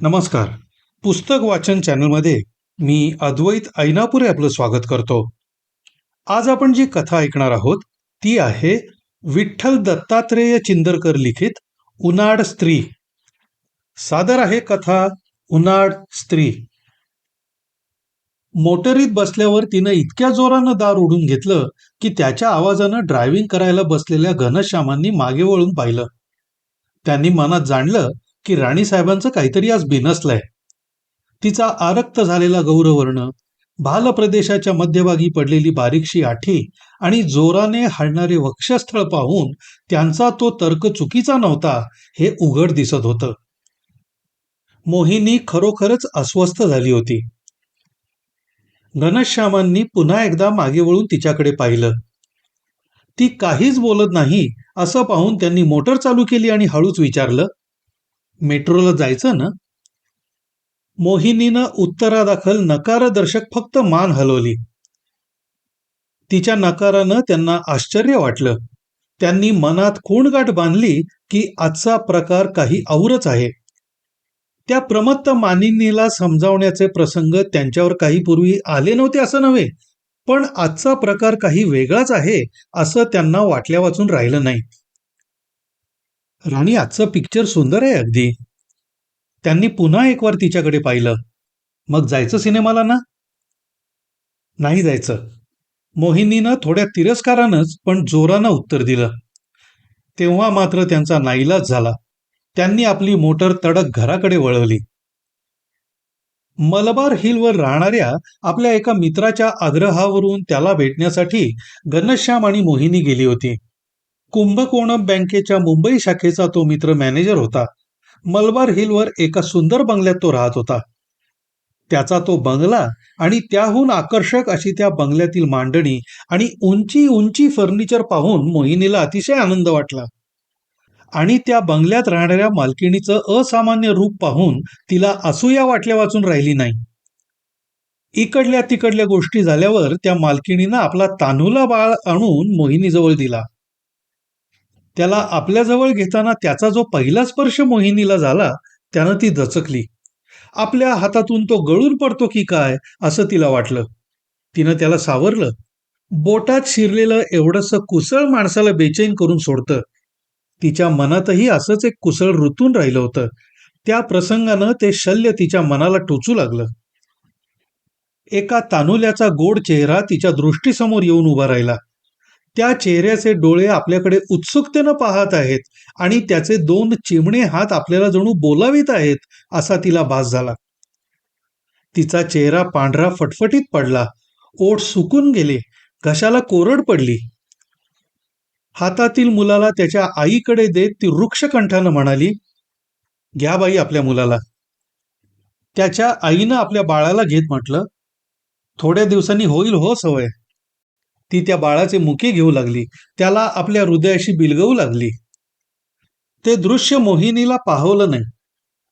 नमस्कार. पुस्तक वाचन चॅनलमध्ये मी अद्वैत ऐनापुरे आपलं स्वागत करतो. आज आपण जी कथा ऐकणार आहोत ती आहे विठ्ठल दत्तात्रेय चिंदरकर लिखित उनाड स्त्री. सादर आहे कथा उनाड स्त्री. मोटरीत बसल्यावर तिनं इतक्या जोरानं दार उडून घेतलं की त्याच्या आवाजानं ड्रायव्हिंग करायला बसलेल्या घनश्यामांनी मागे वळून पाहिलं. त्यांनी मनात जाणलं की राणीसाहेबांचं काहीतरी आज बिनसलंय. तिचा आरक्त झालेला गौरवर्ण, भाल प्रदेशाच्या मध्यभागी पडलेली बारीकशी आठी आणि जोराने हलणारे वक्षस्थळ पाहून त्यांचा तो तर्क चुकीचा नव्हता हे उघड दिसत होतं. मोहिनी खरोखरच अस्वस्थ झाली होती. घनश्यामांनी पुन्हा एकदा मागे वळून तिच्याकडे पाहिलं. ती काहीच बोलत नाही असं पाहून त्यांनी मोटर चालू केली आणि हळूच विचारलं, मेट्रोला जायचं ना? मोहिनीनं उत्तरादाखल नकारदर्शक फक्त मान हलवली. तिच्या नकारानं त्यांना आश्चर्य वाटलं. त्यांनी मनात खूणगाठ बांधली की आजचा प्रकार काही औरच आहे. त्या प्रमत्त मानिनीला समजावण्याचे प्रसंग त्यांच्यावर काही पूर्वी आले नव्हते असं नव्हे, पण आजचा प्रकार काही वेगळाच आहे असं त्यांना वाटल्या वाचून राहिलं नाही. राणी, आजचं पिक्चर सुंदर आहे अगदी. त्यांनी पुन्हा एक वार तिच्याकडे पाहिलं. मग जायचं सिनेमाला ना? नाही जायचं, मोहिनीनं थोड्या तिरस्कारानंच पण जोरानं उत्तर दिलं. तेव्हा मात्र त्यांचा नाईलाज झाला. त्यांनी आपली मोटर तडक घराकडे वळवली. मलबार हिलवर राहणाऱ्या आपल्या एका मित्राच्या आग्रहावरून त्याला भेटण्यासाठी घनश्याम आणि मोहिनी गेली होती. कुंभकोणम बँकेच्या मुंबई शाखेचा तो मित्र मॅनेजर होता. मलबार हिलवर एका सुंदर बंगल्यात तो राहत होता. त्याचा तो बंगला आणि त्याहून आकर्षक अशी त्या बंगल्यातील मांडणी आणि उंची उंची फर्निचर पाहून मोहिनीला अतिशय आनंद वाटला. आणि त्या बंगल्यात राहणाऱ्या मालकिणीचं असामान्य रूप पाहून तिला असूया वाटल्या वाचून राहिली नाही. इकडल्या तिकडल्या गोष्टी झाल्यावर त्या मालकिणीनं आपला तान्हुला बाळ आणून मोहिनीजवळ दिला. त्याला आपल्याजवळ घेताना त्याचा जो पहिला स्पर्श मोहिनीला झाला त्यानं ती दचकली. आपल्या हातातून तो गळून पडतो की काय असं तिला वाटलं. तिनं त्याला सावरलं. बोटात शिरलेलं एवढंसं कुसळ माणसाला बेचैन करून सोडतं. तिच्या मनातही असंच एक कुसळ ऋतून राहिलं होतं. त्या प्रसंगानं ते शल्य तिच्या मनाला टोचू लागलं. एका तान्हुल्याचा गोड चेहरा तिच्या दृष्टीसमोर येऊन उभा राहिला. त्या चेहऱ्याचे डोळे आपल्याकडे उत्सुकतेनं पाहत आहेत आणि त्याचे दोन चिमणे हात आपल्याला जणू बोलावित आहेत असा तिला भास झाला. तिचा चेहरा पांढरा फटफटीत पडला. ओठ सुकून गेले. घशाला कोरड पडली. हातातील मुलाला त्याच्या आईकडे देत ती रुक्ष कंठानं म्हणाली, घ्या बाई आपल्या मुलाला. त्याच्या आईनं आपल्या बाळाला घेत म्हटलं, थोड्या दिवसांनी होईल हो सवय. ती त्या बाळाचे मुके घेऊ लागली. त्याला आपल्या हृदयाशी बिलगवू लागली. ते दृश्य मोहिनीला पाहवलं नाही.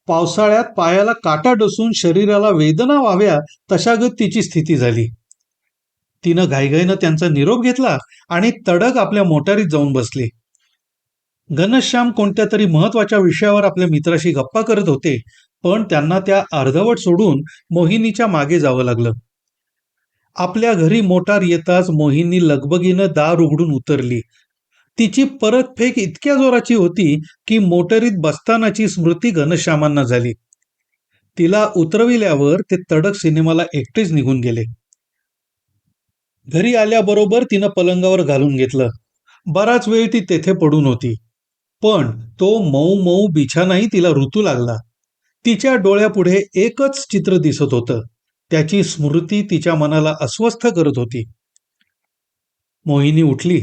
पावसाळ्यात पायाला काटा डसून शरीराला वेदना व्हाव्या तशागत तिची स्थिती झाली. तिनं घाईघाईनं त्यांचा निरोप घेतला आणि तडक आपल्या मोटारीत जाऊन बसली. घनश्याम कोणत्या तरी महत्वाच्या विषयावर आपल्या मित्राशी गप्पा करत होते, पण त्यांना त्या अर्धवट सोडून मोहिनीच्या मागे जावं लागलं. आपल्या घरी मोटार येताच मोहिनी लगबगीनं दार उघडून उतरली. तिची परतफेक इतक्या जोराची होती की मोटरीत बसतानाची स्मृती घनश्यामांना झाली. तिला उतरविल्यावर ते तडक सिनेमाला एकटेच निघून गेले. घरी आल्याबरोबर तिनं पलंगावर घालून घेतलं. बराच वेळ ती तेथे पडून होती, पण तो मऊ मऊ बिछानाही तिला ऋतू लागला. तिच्या डोळ्यापुढे एकच चित्र दिसत होतं. त्याची स्मृती तिच्या मनाला अस्वस्थ करत होती. मोहिनी उठली.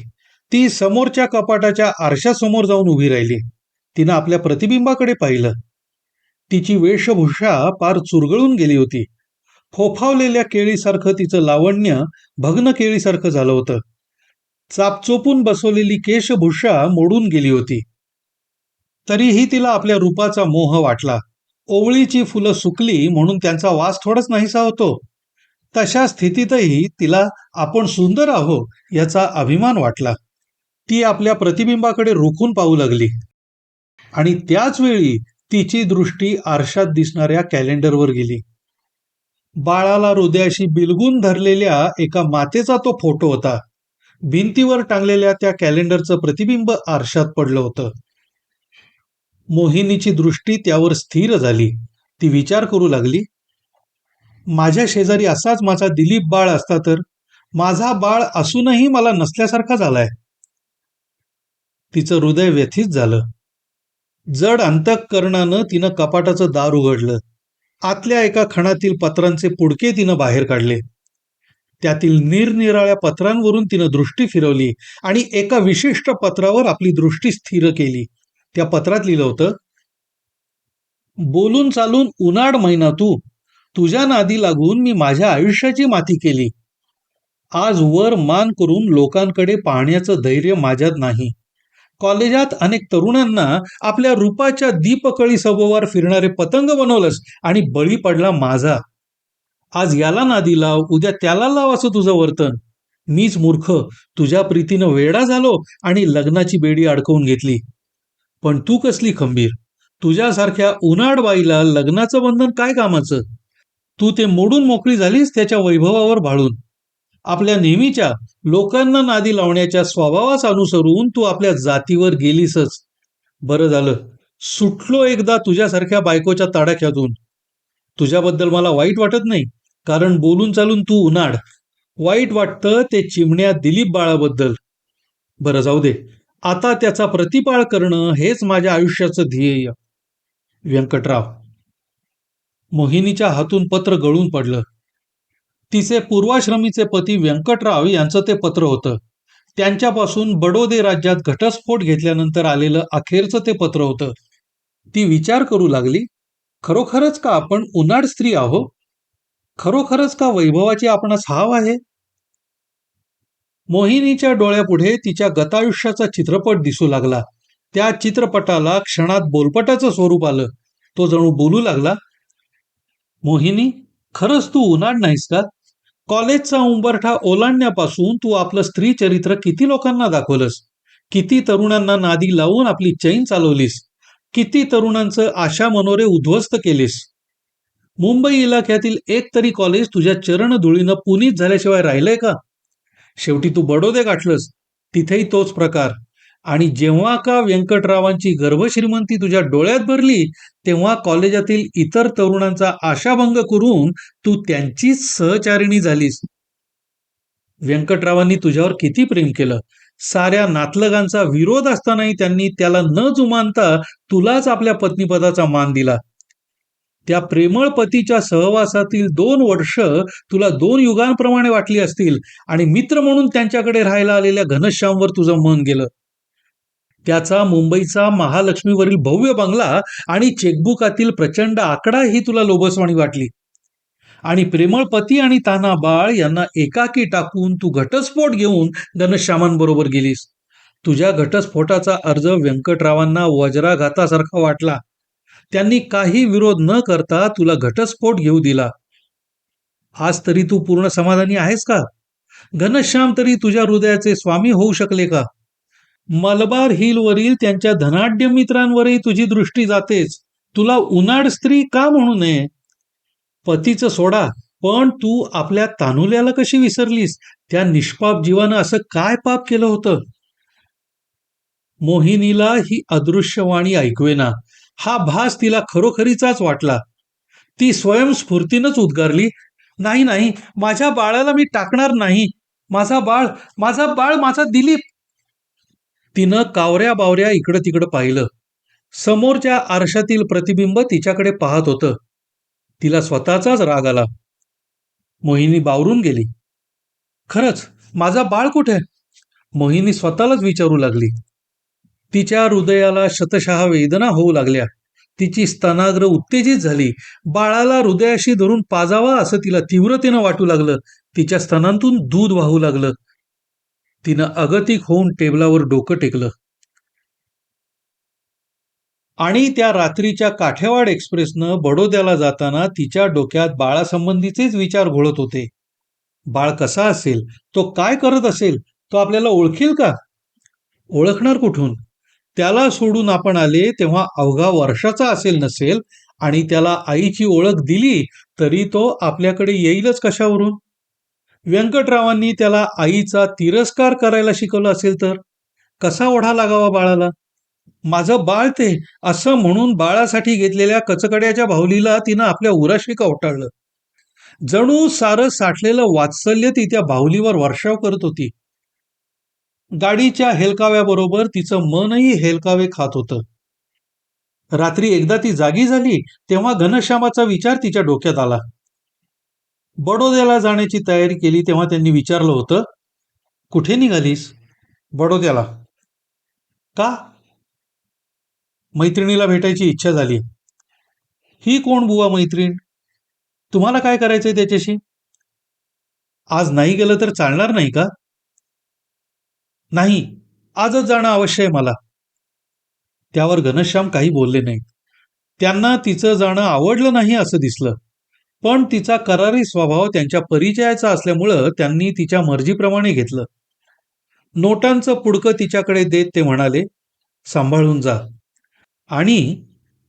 ती समोरच्या कपाटाच्या आरशासमोर जाऊन उभी राहिली. तिनं आपल्या प्रतिबिंबाकडे पाहिलं. तिची वेशभूषा पार चुरगळून गेली होती. फोफावलेल्या केळीसारखं तिचं लावण्य भग्न केळीसारखं झालं होतं. चापचोपून बसवलेली केशभूषा मोडून गेली होती. तरीही तिला आपल्या रूपाचा मोह वाटला. ओवळीची फुलं सुकली म्हणून त्यांचा वास थोडाच नाहीसा होतो. तशा स्थितीतही तिला आपण सुंदर आहो याचा अभिमान वाटला. ती आपल्या प्रतिबिंबाकडे रोखून पाहू लागली आणि त्याच वेळी तिची दृष्टी आरशात दिसणाऱ्या कॅलेंडरवर गेली. बाळाला हृदयाशी बिलगून धरलेल्या एका मातेचा तो फोटो होता. भिंतीवर टांगलेल्या त्या कॅलेंडरचं प्रतिबिंब आरशात पडलं होतं. मोहिनीची दृष्टी त्यावर स्थिर झाली. ती विचार करू लागली, माझ्या शेजारी असाच माझा दिलीप बाळ असता तर, माझा बाळ असूनही मला नसल्यासारखा झालाय. तिचं हृदय व्यथित झालं. जड अंतःकरणानं तिनं कपाटाचं दार उघडलं. आतल्या एका खणातील पत्रांचे पुडके तिनं बाहेर काढले. त्यातील निरनिराळ्या पत्रांवरून तिनं दृष्टी फिरवली आणि एका विशिष्ट पत्रावर आपली दृष्टी स्थिर केली. त्या पत्रात लिहिलं होतं, बोलून चालून उनाड महिना तुझ्या नादी लागून मी माझ्या आयुष्याची माती केली. आज वर मान करून लोकांकडे पाहण्याचं धैर्य माझ्यात नाही. कॉलेजात अनेक तरुणांना आपल्या रूपाच्या दीपकळी सभोवार फिरणारे पतंग बनवलंस आणि बळी पडला माझा. आज याला नादी लाव, उद्या त्याला लाव असं तुझं वर्तन. मीच मूर्ख तुझ्या प्रीतीनं वेडा झालो आणि लग्नाची बेडी अडकवून घेतली. पण तू कसली खंबीर. तुझ्यासारख्या उनाड बाईला लग्नाचं बंधन काय कामाचं. तू ते मोडून मोकळी झालीस त्याच्या वैभवावर भाळून. आपल्या नेहमीच्या लोकांना नादी लावण्याच्या स्वभावास अनुसरून तू आपल्या जातीवर गेलीसच. बरं झालं सुटलो एकदा तुझ्यासारख्या बायकोच्या तडाख्यातून. तुझ्याबद्दल मला वाईट वाटत नाही, कारण बोलून चालून तू उनाड. वाईट वाटतं ते चिमण्या दिलीप बाळाबद्दल. बरं जाऊ दे, आता त्याचा प्रतिपाळ करणं हेच माझ्या आयुष्याचं ध्येय. व्यंकटराव. मोहिनीच्या हातून पत्र गळून पडलं. तिचे पूर्वाश्रमीचे पती व्यंकटराव यांचं ते पत्र होतं. त्यांच्यापासून बडोदे राज्यात घटस्फोट घेतल्यानंतर आलेलं अखेरचं ते पत्र होतं. ती विचार करू लागली, खरोखरच का आपण उनाड स्त्री आहो. खरोखरच का वैभवाची आपणास हाव आहे. मोहिनीच्या डोळ्यापुढे तिच्या गतायुष्याचा चित्रपट दिसू लागला. त्या चित्रपटाला क्षणात बोलपटाचं स्वरूप आलं. तो जणू बोलू लागला, मोहिनी, खरंच तू उनाड नाहीस का. कॉलेजचा उंबरठा ओलांडण्यापासून तू आपलं स्त्री चरित्र किती लोकांना दाखवलंस. किती तरुणांना नादी लावून आपली चैन चालवलीस. किती तरुणांचं आशा मनोरे उद्ध्वस्त केलीस. मुंबई इलाख्यातील एक तरी कॉलेज तुझ्या चरणधुळीनं पुनीत झाल्याशिवाय राहिलंय का. शेवटी तू बडोदे गाठलंस, तिथेही तोच प्रकार. आणि जेव्हा का व्यंकटरावांची गर्भश्रीमंती तुझ्या डोळ्यात भरली, तेव्हा कॉलेजातील इतर तरुणांचा आशाभंग करून तू त्यांचीच सहचारिणी झालीस. व्यंकटरावांनी तुझ्यावर किती प्रेम केलं. साऱ्या नातलगांचा विरोध असतानाही त्यांनी त्याला न जुमानता तुलाच आपल्या पत्नीपदाचा मान दिला. त्या प्रेमळ पतीच्या सहवासातील 2 वर्ष तुला 2 युगांप्रमाणे वाटली असतील आणि मित्र म्हणून त्यांच्याकडे राहायला आलेल्या घनश्यामवर तुझं मन गेलं. त्याचा मुंबईचा महालक्ष्मीवरील भव्य बंगला आणि चेकबुकातील प्रचंड आकडा ही तुला लोभसवाणी वाटली. आणि प्रेमळ पती आणि ताना बाळ यांना एकाकी टाकून तू घटस्फोट घेऊन घनश्यामांबरोबर गेलीस. तुझ्या घटस्फोटाचा अर्ज व्यंकटरावांना वज्राघातासारखा वाटला. त्यांनी काही विरोध न करता तुला घटस्फोट घेऊ दिला. आज तरी तू पूर्ण समाधानी आहेस का. घनश्याम तरी तुझ्या हृदयाचे स्वामी होऊ शकले का. मलबार हिलवरील त्यांच्या धनाढ्य मित्रांवरही तुझी दृष्टी जातेच. तुला उनाड स्त्री का म्हणू नये. पतीचं सोडा, पण तू आपल्या तानुल्याला कशी विसरलीस. त्या निष्पाप जीवानं असं काय पाप केलं होतं. मोहिनीला ही अदृश्यवाणी ऐकवेना. हा भास तिला खरोखरीचाच वाटला. ती स्वयंस्फूर्तीनच उद्गारली, नाही नाही, माझ्या बाळाला मी टाकणार नाही. माझा बाळ, माझा बाळ, माझा दिलीप. तिनं कावऱ्या बावऱ्या इकडं तिकडं पाहिलं. समोरच्या आरशातील प्रतिबिंब तिच्याकडे पाहत होतं. तिला स्वतःचाच राग आला. मोहिनी बावरून गेली. खरंच माझा बाळ कुठे. मोहिनी स्वतःलाच विचारू लागली. तिच्या हृदयाला शतशः वेदना होऊ लागल्या. तिची स्तनाग्र उत्तेजित झाली. बाळाला हृदयाशी धरून पाजावा असं तिला तीव्रतेनं वाटू लागलं. तिच्या स्तनांतून दूध वाहू लागलं. तिनं अगतिक होऊन टेबलावर डोकं टेकलं. आणि त्या रात्रीच्या काठेवाड एक्सप्रेसनं बडोद्याला जाताना तिच्या डोक्यात बाळासंबंधीचेच विचार घोळत होते. बाळ कसा असेल, तो काय करत असेल, तो आपल्याला ओळखेल का. ओळखणार कुठून. त्याला सोडून आपण आले तेव्हा अवघा वर्षाचा असेल नसेल आणि त्याला आईची ओळख दिली तरी तो आपल्याकडे येईलच कशावरून? व्यंकटरावांनी त्याला आईचा तिरस्कार करायला शिकवलं असेल तर कसा ओढा लागावा बाळाला? माझं बाळ ते, असं म्हणून बाळासाठी घेतलेल्या कचकड्याच्या बाहुलीला तिनं आपल्या उराशी कवटाळलं. जणू सारं साठलेलं वात्सल्य ती त्या बाहुलीवर वर्षाव करत होती. गाडीच्या हेलकाव्याबरोबर तिचं मनही हेलकावे खात होतं. रात्री एकदा ती जागी झाली तेव्हा घनश्यामाचा विचार तिच्या डोक्यात आला. बडोद्याला जाण्याची तयारी केली तेव्हा त्यांनी विचारलं होतं, कुठे निघालीस? बडोद्याला. का? मैत्रिणीला भेटायची इच्छा झाली. ही कोण बुवा मैत्रीण? तुम्हाला काय करायचंय त्याच्याशी? आज नाही गेलं तर चालणार नाही का? नाही, आजच जाणं अवश्य आहे मला. त्यावर घनश्याम काही बोलले नाहीत. त्यांना तिचं जाणं आवडलं नाही असं दिसलं. पण तिचा करारी स्वभाव त्यांच्या परिचयाचा असल्यामुळं त्यांनी तिच्या मर्जीप्रमाणे घेतलं. नोटांचं पुडकं तिच्याकडे देत ते म्हणाले, सांभाळून जा. आणि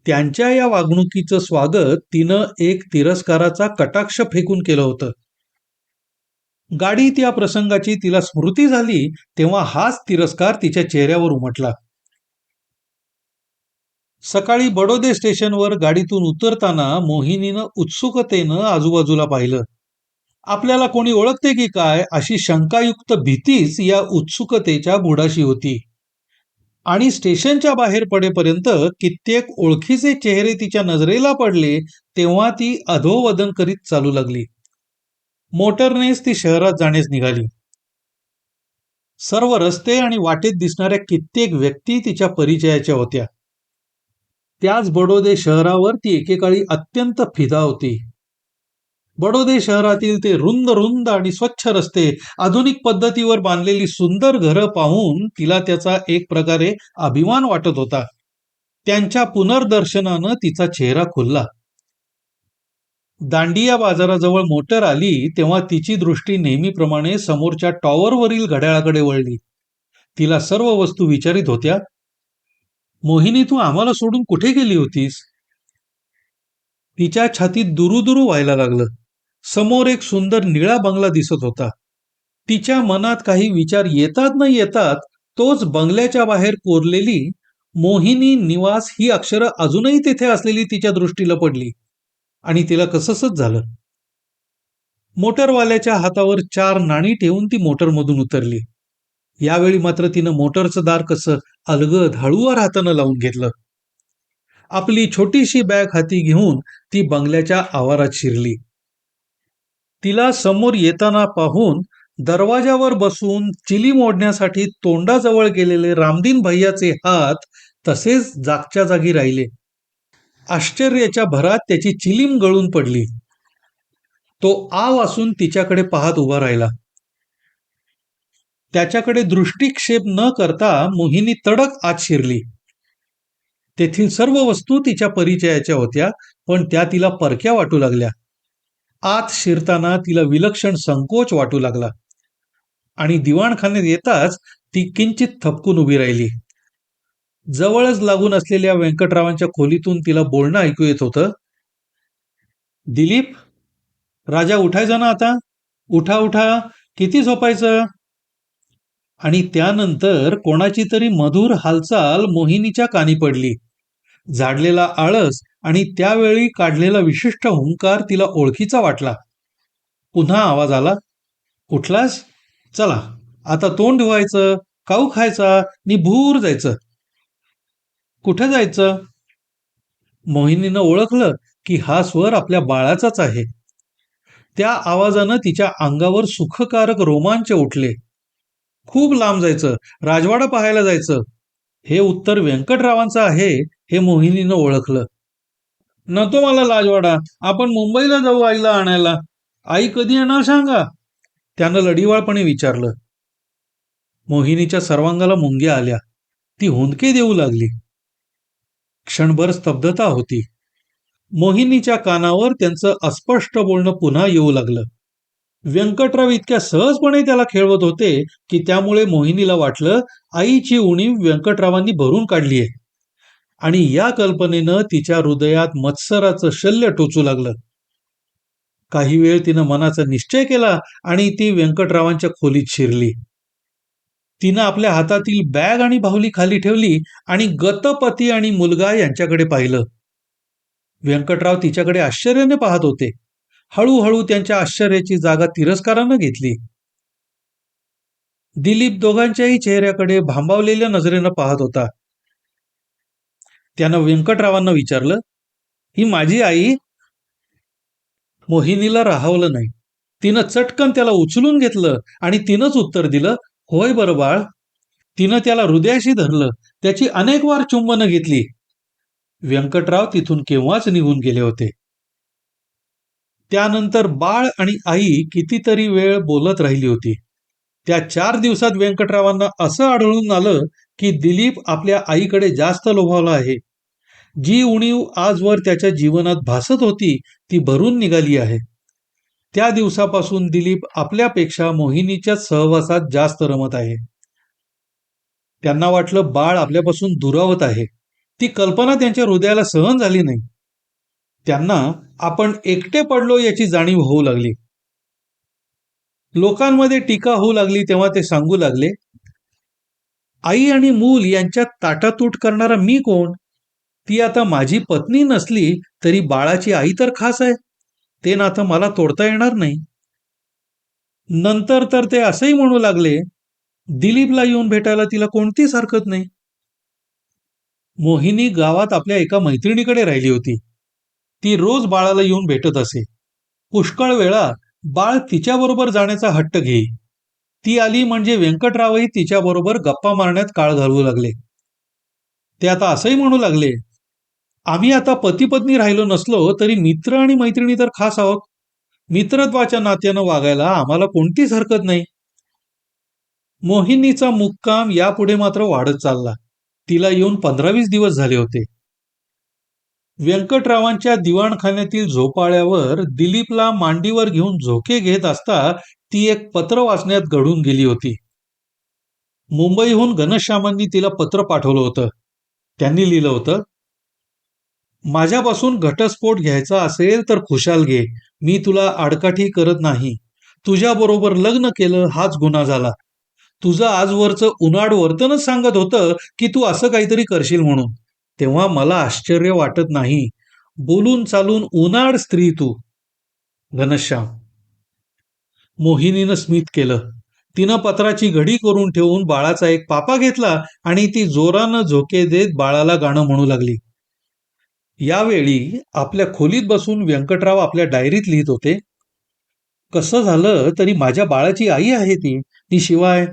त्यांच्या या वागणुकीचं स्वागत तिनं एक तिरस्काराचा कटाक्ष फेकून केलं होतं. गाडीत या प्रसंगाची तिला स्मृती झाली तेव्हा हाच तिरस्कार तिच्या चेहऱ्यावर उमटला. सकाळी बडोदे स्टेशनवर गाडीतून उतरताना मोहिनीनं उत्सुकतेनं आजूबाजूला पाहिलं. आपल्याला कोणी ओळखते की काय अशी शंकायुक्त भीतीच या उत्सुकतेच्या बुडाशी होती. आणि स्टेशनच्या बाहेर पडेपर्यंत कित्येक ओळखीचे चेहरे तिच्या नजरेला पडले तेव्हा ती अधोवदन करीत चालू लागली. मोटरनेच ती शहरात जाण्यास निघाली. सर्व रस्ते आणि वाटेत दिसणाऱ्या कित्येक व्यक्ती तिच्या परिचयाच्या होत्या. त्याच बडोदे शहरावर ती एकेकाळी अत्यंत फिदा होती. बडोदे शहरातील ते रुंद रुंद आणि स्वच्छ रस्ते, आधुनिक पद्धतीवर बांधलेली सुंदर घरं पाहून तिला त्याचा एक प्रकारे अभिमान वाटत होता. त्यांच्या पुनर्दर्शनानं तिचा चेहरा खुलला. दांडिया बाजाराजवळ मोटर आली तेव्हा तिची दृष्टी नेहमीप्रमाणे समोरच्या टॉवरवरील घड्याळाकडे वळली. तिला सर्व वस्तू विचारित होत्या. मोहिनी, तू आम्हाला सोडून कुठे गेली होतीस? तिच्या छातीत दुरुदुरू व्हायला लागलं. समोर एक सुंदर निळा बंगला दिसत होता. तिच्या मनात काही विचार येतात न येतात तोच बंगल्याच्या बाहेर कोरलेली मोहिनी निवास ही अक्षरं अजूनही तिथे असलेली तिच्या दृष्टीला पडली आणि तिला कसंसच झालं. मोटरवाल्याच्या हातावर 4 नाणी ठेवून ती मोटरमधून उतरली. यावेळी मात्र तिनं मोटरचं दार कसं अलगद हळुवार हातानं लावून घेतलं. आपली छोटीशी बॅग हाती घेऊन ती बंगल्याच्या आवारात शिरली. तिला समोर येताना पाहून दरवाजावर बसून चिलीम ओढण्यासाठी तोंडाजवळ गेलेले रामदीन भैयाचे हात तसेच जागच्या जागी राहिले. आश्चर्याच्या भरात त्याची चिलीम गळून पडली. तो आ वासून तिच्याकडे पाहत उभा राहिला. त्याच्याकडे दृष्टिक्षेप न करता मोहिनी तडक आत शिरली. तेथील सर्व वस्तू तिच्या परिचयाच्या होत्या, पण त्या तिला परक्या वाटू लागल्या. आत शिरताना तिला विलक्षण संकोच वाटू लागला आणि दिवाणखान्यात येताच ती किंचित थपकून उभी राहिली. जवळच लागून असलेल्या व्यंकटरावांच्या खोलीतून तिला बोलणं ऐकू येत होतं. दिलीप, राजा उठायचा ना आता? उठा उठा, किती झोपायचं? आणि त्यानंतर कोणाची तरी मधुर हालचाल मोहिनीच्या कानी पडली. झाडलेला आळस आणि त्यावेळी काढलेला विशिष्ट हुंकार तिला ओळखीचा वाटला. पुन्हा आवाज आला, उठलास? चला आता तोंड धुवायचं, खाऊ खायचा नि भूर जायचं. कुठे जायचं? मोहिनीनं ओळखलं की हा स्वर आपल्या बाळाचाच आहे. त्या आवाजानं तिच्या अंगावर सुखकारक रोमांच उठले. खूप लांब जायचं, राजवाडा पाहायला जायचं. हे उत्तर व्यंकटरावांचं आहे हे मोहिनीनं ओळखलं. नको मला राजवाडा, आपण मुंबईला जाऊ आईला आणायला. आई कधी येणार सांगा? त्यानं लढीवाळपणे विचारलं. मोहिनीच्या सर्वांगाला मुंग्या आल्या. ती हुंदके देऊ लागली. क्षणभर स्तब्धता होती. मोहिनीच्या कानावर त्यांचं अस्पष्ट बोलणं पुन्हा येऊ लागलं. व्यंकटराव इतक्या सहजपणे त्याला खेळवत होते की त्यामुळे मोहिनीला वाटलं आईची उणीव व्यंकटरावांनी भरून काढलीये. आणि या कल्पनेनं तिच्या हृदयात मत्सराचं शल्य टोचू लागलं. काही वेळ तिनं मनाचा निश्चय केला आणि ती व्यंकटरावांच्या खोलीत शिरली. तिनं आपल्या हातातील बॅग आणि बाहुली खाली ठेवली आणि गतपती आणि मुलगा यांच्याकडे पाहिलं. व्यंकटराव तिच्याकडे आश्चर्याने पाहत होते. हळूहळू त्यांच्या आश्चर्याची जागा तिरस्कारानं घेतली. दिलीप दोघांच्याही चेहऱ्याकडे भांबावलेल्या नजरेनं पाहत होता. त्यानं व्यंकटरावांना विचारलं, ही माझी आई? मोहिनीला राहावलं नाही. तिनं चटकन त्याला उचलून घेतलं आणि तिनंच उत्तर दिलं, होय बरं बाळ. तिनं त्याला हृदयाशी धरलं, त्याची अनेक वार चुंबनं घेतली. व्यंकटराव तिथून केव्हाच निघून गेले होते. त्यानंतर बाळ आणि आई कितीतरी वेळ बोलत राहिली होती. त्या 4 दिवसात व्यंकटरावांना असं आढळून आलं की दिलीप आपल्या आईकडे जास्त लोभावला आहे. जी उणीव आजवर त्याच्या जीवनात भासत होती ती भरून निघाली आहे. त्या दिवसापासून दिलीप आपल्यापेक्षा मोहिनीच्याच सहवासात जास्त रमत आहे. त्यांना वाटलं बाळ आपल्यापासून दुरावत आहे. ती कल्पना त्यांच्या हृदयाला सहन झाली नाही. त्यांना आपण एकटे पडलो याची जाणीव होऊ लागली. लोकांमध्ये टीका होऊ लागली तेव्हा ते सांगू लागले, आई आणि मूल यांच्यात ताटातूट करणारा मी कोण? ती आता माझी पत्नी नसली तरी बाळाची आई तर खास आहे. ते नातं मला तोडता येणार नाही. नंतर तर ते असंही म्हणू लागले, दिलीपला येऊन भेटायला तिला कोणतीच हरकत नाही. मोहिनी गावात आपल्या एका मैत्रिणीकडे राहिली होती. ती रोज बाळाला येऊन भेटत असे. पुष्कळ वेळा बाळ तिच्याबरोबर जाण्याचा हट्ट घेई. ती आली म्हणजे व्यंकटरावही तिच्याबरोबर गप्पा मारण्यात काळ घालवू लागले. ते आता असंही म्हणू लागले, आम्ही आता पती पत्नी राहिलो नसलो तरी मित्र आणि मैत्रिणी तर खास आहोत. मित्रत्वाच्या नात्यानं वागायला आम्हाला कोणतीच हरकत नाही. मोहिनीचा मुक्काम यापुढे मात्र वाढत चालला. तिला येऊन 15-20 दिवस झाले होते. व्यंकटरावांच्या दिवाणखान्यातील झोपाळ्यावर दिलीपला मांडीवर घेऊन झोके घेत असता ती एक पत्र वाचण्यात घडून गेली होती. मुंबईहून घनश्यामांनी तिला पत्र पाठवलं होतं. त्यांनी लिहिलं होतं, माझ्यापासून घटस्फोट घ्यायचा असेल तर खुशाल घे. मी तुला आडकाठी करत नाही. तुझ्याबरोबर लग्न केलं हाच गुन्हा झाला. तुझं आजवरचं उनाड वर्तनच सांगत होतं की तू असं काहीतरी करशील म्हणून. तेव्हा मला आश्चर्य वाटत नाही. बोलून चालून उनाड स्त्री तू. घनश्याम. मोहिनीनं स्मित केलं. तिनं पत्राची घडी करून ठेवून बाळाचा एक पापा घेतला आणि ती जोरानं झोके देत बाळाला गाणं म्हणू लागली. यावेळी आपल्या खोलीत बसून व्यंकटराव आपल्या डायरीत लिहित होते, कसं झालं तरी माझ्या बाळाची आई आहे ती. ती शिवाय